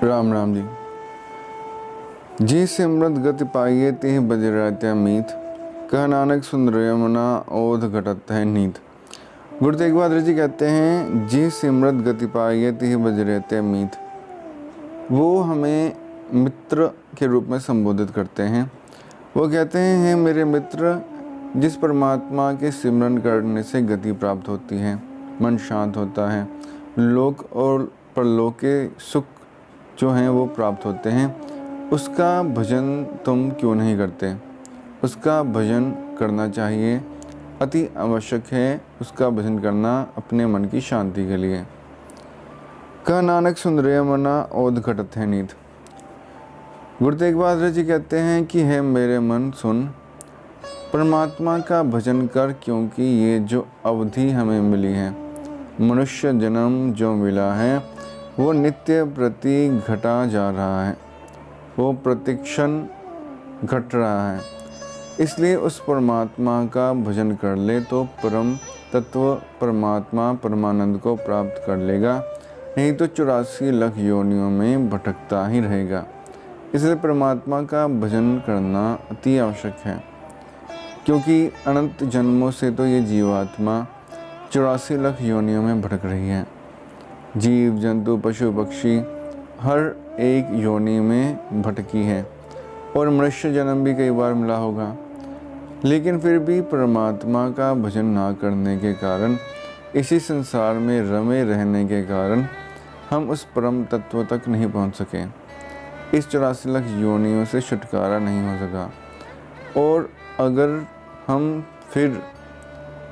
राम राम जी। जी सिमरत गति पाइये तिहि बजरत्या मीत, कह नानक सुन मना ओध घटत है नीत। गुरु तेग बहादुर जी कहते हैं, जी सिमरत गति पाइये तिहि बजरत्या मीत। वो हमें मित्र के रूप में संबोधित करते हैं। वो कहते हैं, मेरे मित्र, जिस परमात्मा के सिमरन करने से गति प्राप्त होती है, मन शांत होता है, लोक और परलोक के सुख जो हैं वो प्राप्त होते हैं, उसका भजन तुम क्यों नहीं करते? उसका भजन करना चाहिए, अति आवश्यक है उसका भजन करना अपने मन की शांति के लिए। कह नानक सुन मना ओध घटत है नीत। गुरु तेग बहादुर जी कहते हैं कि है मेरे मन सुन, परमात्मा का भजन कर, क्योंकि ये जो अवधि हमें मिली है, मनुष्य जन्म जो मिला है, वो नित्य प्रति घटा जा रहा है, वो प्रतिक्षण घट रहा है। इसलिए उस परमात्मा का भजन कर ले तो परम तत्व परमात्मा परमानंद को प्राप्त कर लेगा, नहीं तो 84 लाख योनियों में भटकता ही रहेगा। इसलिए परमात्मा का भजन करना अति आवश्यक है, क्योंकि अनंत जन्मों से तो ये जीवात्मा 84 लाख योनियों में भटक रही है। जीव जंतु पशु पक्षी हर एक योनि में भटकी है और मनुष्य जन्म भी कई बार मिला होगा, लेकिन फिर भी परमात्मा का भजन ना करने के कारण, इसी संसार में रमे रहने के कारण हम उस परम तत्व तक नहीं पहुंच सके। इस 84 लाख योनियों से छुटकारा नहीं हो सका। और अगर हम फिर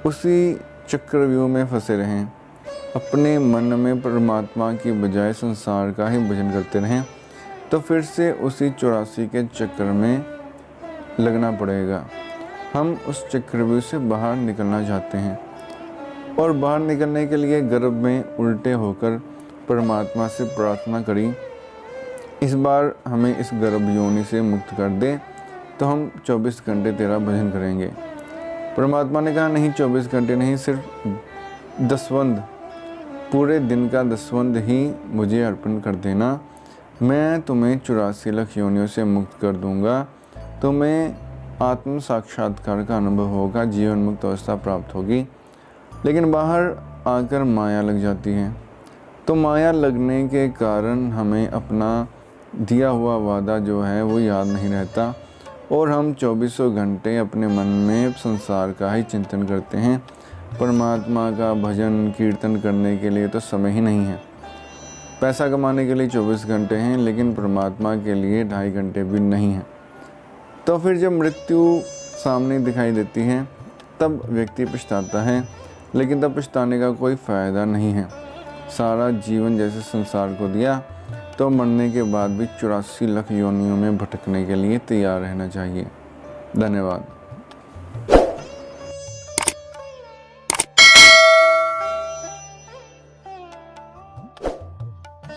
उसी चक्रव्यूह में फंसे रहें, अपने मन में परमात्मा की बजाय संसार का ही भजन करते रहें, तो फिर से उसी 84 के चक्र में लगना पड़ेगा। हम उस चक्रव्यूह से बाहर निकलना चाहते हैं और बाहर निकलने के लिए गर्भ में उल्टे होकर परमात्मा से प्रार्थना करी, इस बार हमें इस गर्भ योनि से मुक्त कर दे, तो हम 24 घंटे तेरा भजन करेंगे। परमात्मा ने कहा, नहीं 24 घंटे नहीं, सिर्फ दसवंध, पूरे दिन का दसवंध ही मुझे अर्पण कर देना, मैं तुम्हें 84 लाख योनियों से मुक्त कर दूंगा, तुम्हें आत्म साक्षात्कार का अनुभव होगा, जीवन मुक्त अवस्था प्राप्त होगी। लेकिन बाहर आकर माया लग जाती है, तो माया लगने के कारण हमें अपना दिया हुआ वादा जो है वो याद नहीं रहता और हम 24 घंटे अपने मन में संसार का ही चिंतन करते हैं। परमात्मा का भजन कीर्तन करने के लिए तो समय ही नहीं है। पैसा कमाने के लिए 24 घंटे हैं, लेकिन परमात्मा के लिए 2.5 घंटे भी नहीं है। तो फिर जब मृत्यु सामने दिखाई देती है, तब व्यक्ति पछताता है, लेकिन तब पछताने का कोई फ़ायदा नहीं है। सारा जीवन जैसे संसार को दिया, तो मरने के बाद भी 84 लाख योनियों में भटकने के लिए तैयार रहना चाहिए। धन्यवाद।